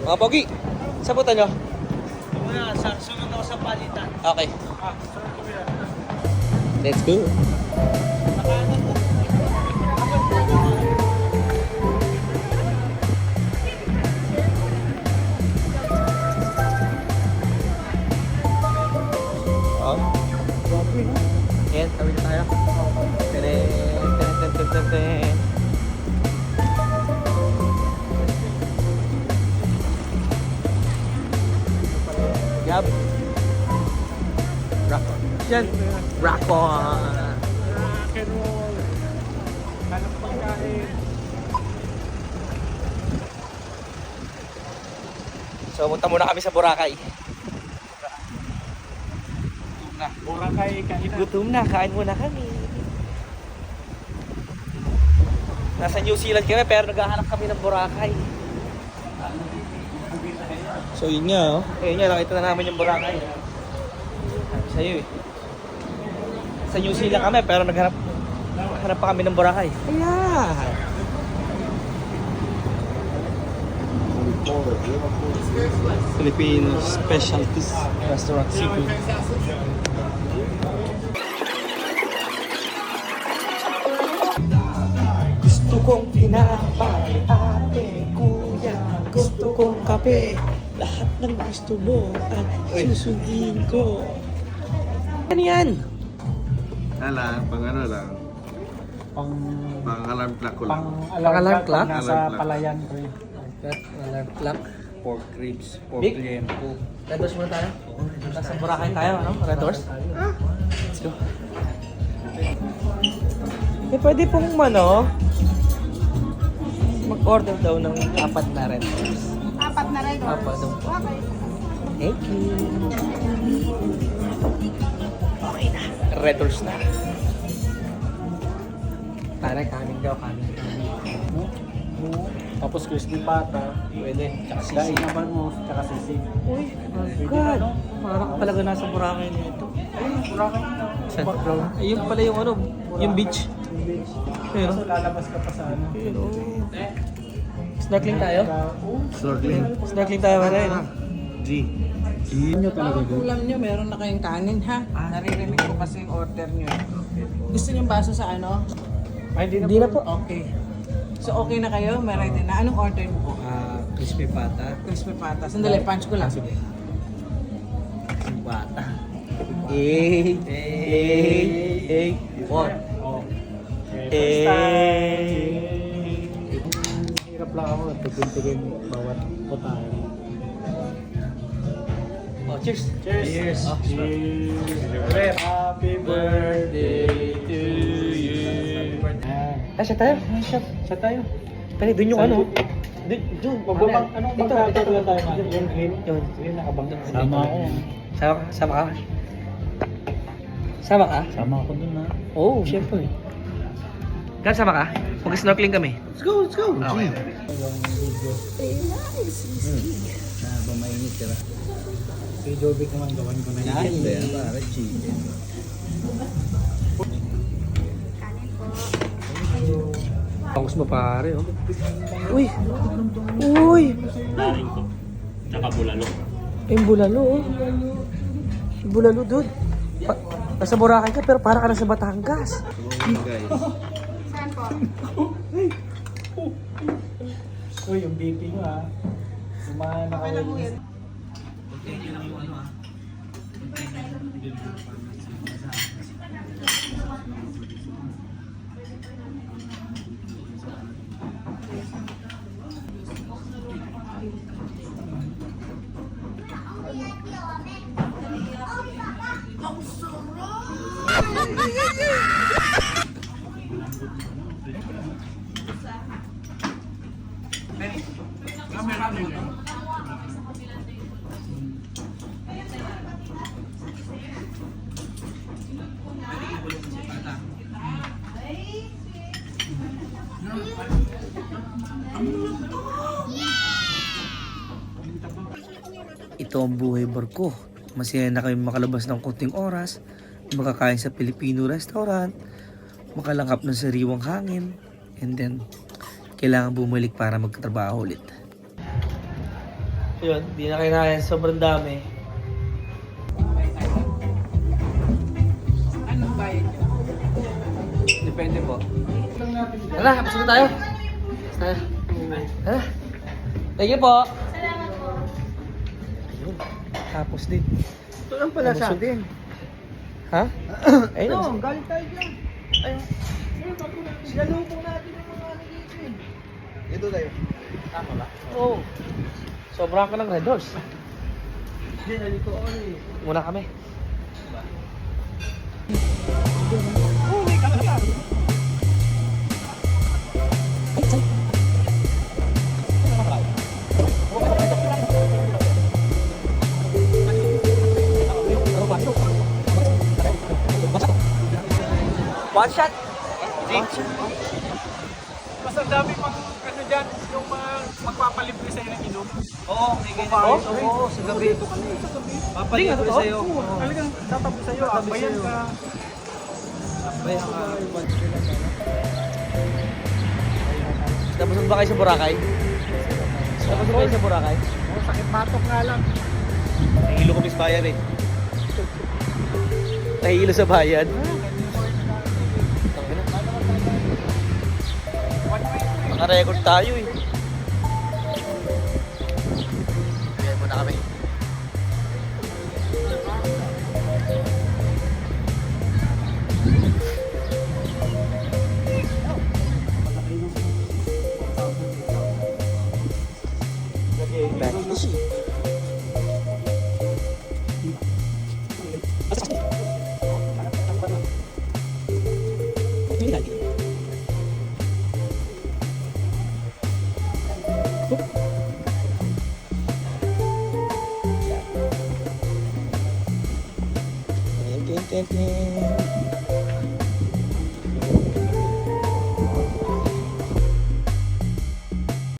Mga pogi, saan punta nyo? Muna, sunod ako sa palitan. Okay. Let's go. Yan, tawid na tayo. Ten. Yap. Rock on. Yan. Rock on. Rock and roll. Hanap pagkain. So, punta muna kami sa Boracay. Boracay, kain na. Gutom na, kain muna kami. Nasa New Zealand kami pero naghahanap kami ng Boracay. So yun nga, oh. Ayun nga, nakita na namin yung Boracay. Sabi sa'yo eh. Sa New Zealand kami pero naghanap pa kami ng Boracay. Ayan! Filipino specialties restaurant seafood. Gusto kong pinapay, ate, kuya. Gusto kong kape. Lahat ng gusto mo ay susundin ko. Ano yan? Alam, pang ano lang. Pang alarm clock ko lang. Pang-alarm clock? Nasa Alarm clock. palayan ko yun. Alarm clock. Pork ribs, pork Big? liempo. Red Doors muna tayo. Nasa Boracay tayo, ano? Red Doors. Let's go. Eh, pwede pong mag-order daw ng 4 na Red Doors. 4 na rin. 4 daw po. Okay. Thank you. Okay na. Red Doors na. Tara, kanin daw, kanin. Tapos crispy pata. Pwede. Tsaka Daing sisig. naman mo, tsaka sisig. Uy, my God. Parang talaga nasa Boracay na ito. Boracay. Saan? Background. Ayun pala yung yung beach. Yung beach. Ayun. Kaso lalabas ka pa sa ano. Ayun, oh. Snorkeling tayo? Snorkeling. Snorkeling tayo pala yun. G. Nyo talaga doon. Ulam nyo, meron na kayong kanin ha? Naririnig ko kasi yung order nyo. Gusto nyo baso sa ano? Ay, Hindi na po. Okay. So okay na kayo? May ready na. Anong order nyo po? Crispy pata. Crispy pata. Sandali, punch ko lang. Crispy pata. Eh. What? Oh. Hirap lang ako. Tugin-tugin bawat putahe. Oh, cheers. Cheers! Oh, Cheers! Happy birthday to you! siya tayo. Sa tayo. Pero doon yung ano. Doon, magbabang, anong Ito, magkakatulan tayo man? ito. Yung green? Yun. Green nakabang. Sama ako. Sama ka? Sama ka? Sama ako dun ha. Oo, syempre. Kan sama ka? Mag-snorkeling kami. Let's go, let's go. Okay. Yung video. Ba mainit ka na? Si Jovic naman gawan ko na yan. Chicken ba? Para chicken. Bangus mo pare, oh. Uy! Uy! Tsaka bulalo. Yung bulalo, oh. Yung bulalo, dude. Nasa Boracay ka, pero para ka nasa Batangas. Guys. Saan po? Uy, yung BP nyo ha. Yung mga nakawin. Ito ang buhay barko. Masaya na kami makalabas ng konting oras, makakain sa Filipino restaurant, makalangkap ng sariwang hangin, and then kailangan bumalik para magtrabaho ulit. Yun, di na kinain. Sobrang dami. Anong bayad nyo? Depende po. Tara, pasok na tayo. Tara. Tara. Thank you po. Salamat po. Ayun. Tapos din. Ito lang pala sa atin. Ha? Ayun. Ito, galing tayo dyan. Ayun. Sinalubong natin yung mga dito eh. Dito tayo. Tama ba? Oo. Sobra ka ng Red Horse. Hindi, nalito ako eh. Muna kami. One shot. Mas ang dami ano dyan, yung magpapalibre sa'yo ng inom. Oo, Oo, sa gabi. Papalibre sa'yo. Talagang tatapo sa'yo, bayan ka. Bayan ka. Nabusog ba kayo sa Boracay? Nabusog kayo sa Boracay? Oh, sakit batok nga lang. Nahilo kami sa bayan eh. Nahilo sa bayan. Naka-record tayo eh. Bigyan mo na kami. Back to the sea. Tin, tin, tin.